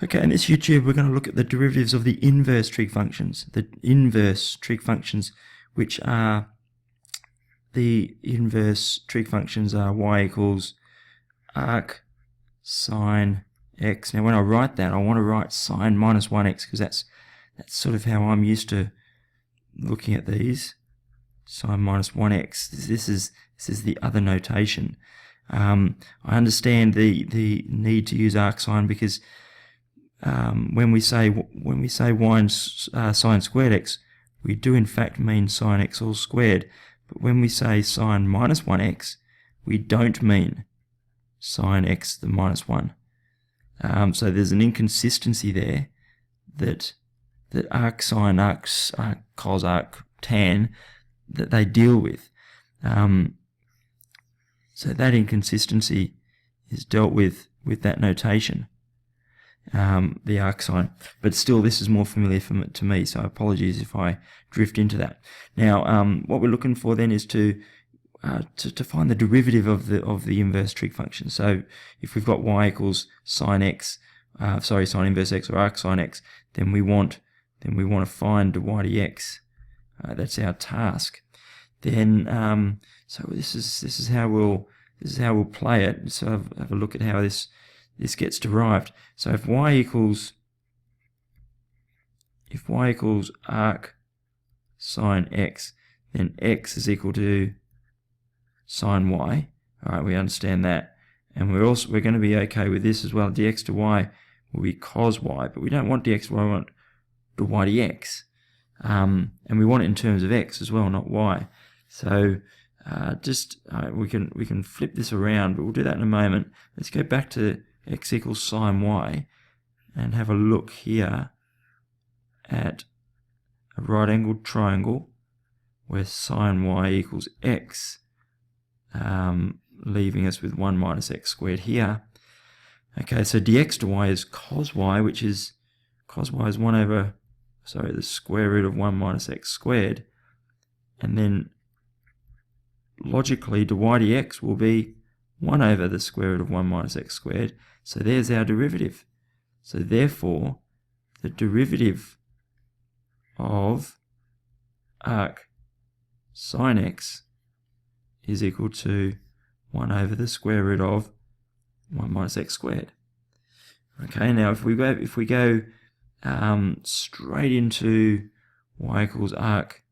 Okay, in this YouTube we're going to look at the derivatives of the inverse trig functions. The inverse trig functions, which are the inverse trig functions are y equals arc sine x. Now when I write that, I want to write sine minus 1x because that's sort of how I'm used to looking at these. Sine minus 1x. This is the other notation. I understand the need to use arc sine because when we say y and sine squared x, we do in fact mean sine x all squared. But when we say sine minus 1x, we don't mean sine x the minus 1. So there's an inconsistency there that arc sine, arc cos, arc tan that they deal with. So that inconsistency is dealt with that notation, the arc sine. But still, this is more familiar to me, so apologies if I drift into that. Now, what we're looking for then is to find the derivative of the inverse trig function. So if we've got y equals sine x, sine inverse x or arc sine x, then we want to find dy dx. That's our task. Then so this is how we'll play it. So have a look at how this gets derived. So if y equals arc sine x, then x is equal to sine y. All right, we understand that, and we're going to be okay with this as well. Dx to y will be cos y, but we don't want dx to y. We want dy dx, and we want it in terms of x as well, not y. So we can flip this around, but we'll do that in a moment. Let's go back to x equals sine y and have a look here at a right-angled triangle where sine y equals x, leaving us with 1 minus x squared here. Okay, so dx to y is cos y, which is cos y is the square root of 1 minus x squared, and then logically dy dx will be 1 over the square root of 1 minus x squared. So there's our derivative. So therefore, the derivative of arc sine x is equal to 1 over the square root of 1 minus x squared. Okay, now if we go straight into y equals arc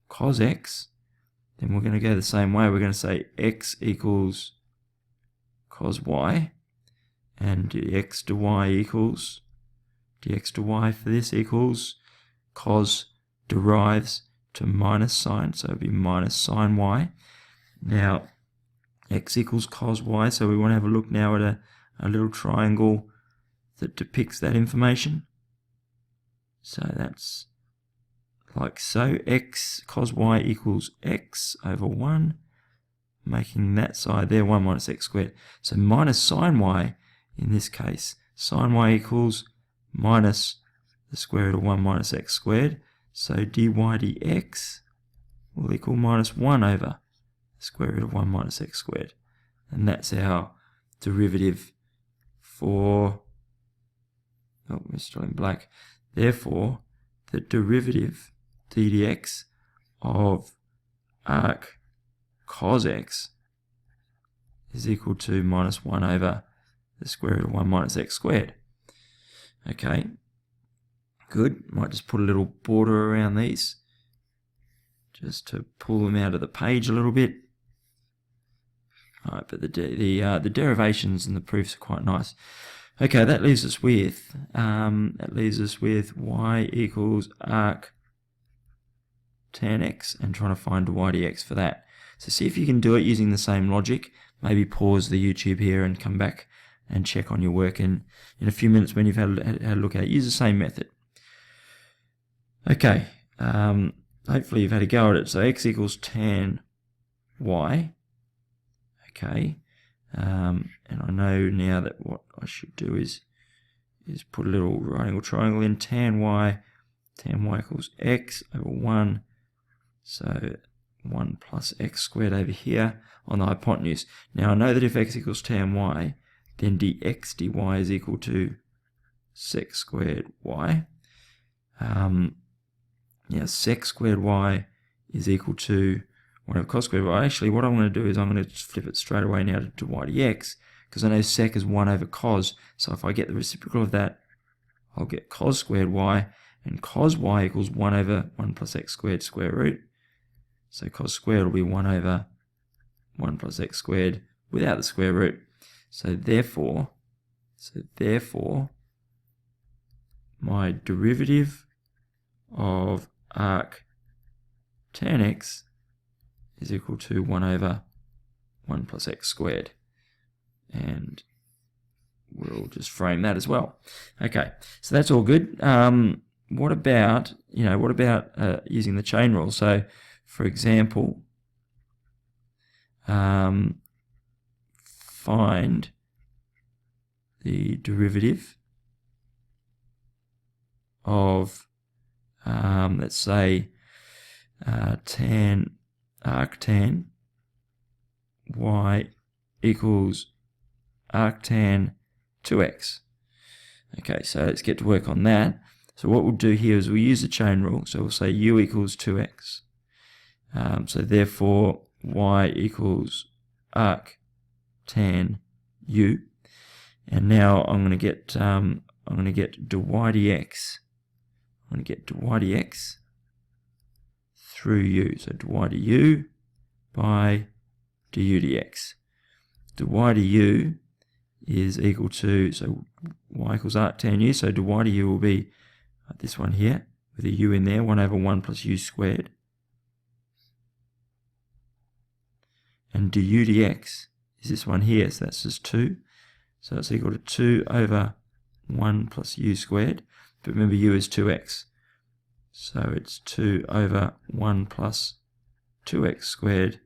cos x, then we're going to go the same way. We're going to say x equals cos y, and dx to y equals, dx to y for this equals cos derives to minus sine, so it would be minus sine y. Now, x equals cos y, so we want to have a look now at a little triangle that depicts that information. So that's like so, x cos y equals x over 1, making that side there 1 minus x squared. So minus sine y, in this case, sine y equals minus the square root of 1 minus x squared. So dy dx will equal minus 1 over the square root of 1 minus x squared. And that's our derivative for, we're still in black. Therefore, the derivative ddx of arc cos x is equal to minus 1 over the square root of 1 minus x squared. Okay, good. Might just put a little border around these just to pull them out of the page a little bit. All right, but the derivations and the proofs are quite nice. Okay, that leaves us with y equals arc tan x and trying to find dy dx for that. So see if you can do it using the same logic. Maybe pause the YouTube here and come back and check on your work in a few minutes when you've had a look at it. Use the same method. Okay, hopefully you've had a go at it. So x equals tan y. Okay, and I know now that what I should do is put a little right angle triangle in. Tan y equals x over 1. So 1 plus x squared over here on the hypotenuse. Now I know that if x equals tan y, then dx dy is equal to sec squared y. Sec squared y is equal to 1 over cos squared y. Actually, what I'm going to do is I'm going to flip it straight away now to dy dx, because I know sec is 1 over cos, so if I get the reciprocal of that, I'll get cos squared y, and cos y equals 1 over 1 plus x squared square root. So cos squared will be 1 over 1 plus x squared without the square root. So therefore, my derivative of arc tan x is equal to 1 over 1 plus x squared. And we'll just frame that as well. Okay, so that's all good. What about using the chain rule? So, for example, find the derivative of, let's say, arc tan y equals arc tan 2x. Okay, so let's get to work on that. So what we'll do here is we'll use the chain rule. So we'll say u equals 2x. So therefore y equals arc tan u. And now I'm going to get dy dx. I'm going to get dy dx through u. So dy du by du dx. Dy du is equal to, so y equals arc tan u, so dy du will be this one here, with a u in there, 1 over 1 plus u squared. And du dx is this one here, so that's just 2. So it's equal to 2 over 1 plus u squared. But remember, u is 2x. So it's 2 over 1 plus 2x squared,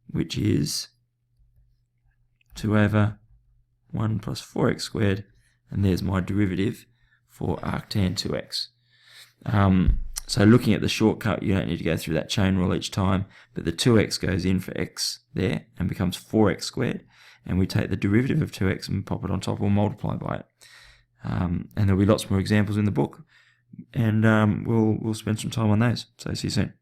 which is 2 over 1 plus 4x squared, and there's my derivative for arctan 2x. So looking at the shortcut, you don't need to go through that chain rule each time, but the 2x goes in for x there and becomes 4x squared, and we take the derivative of 2x and pop it on top, or multiply by it. And there'll be lots more examples in the book, and we'll spend some time on those. So see you soon.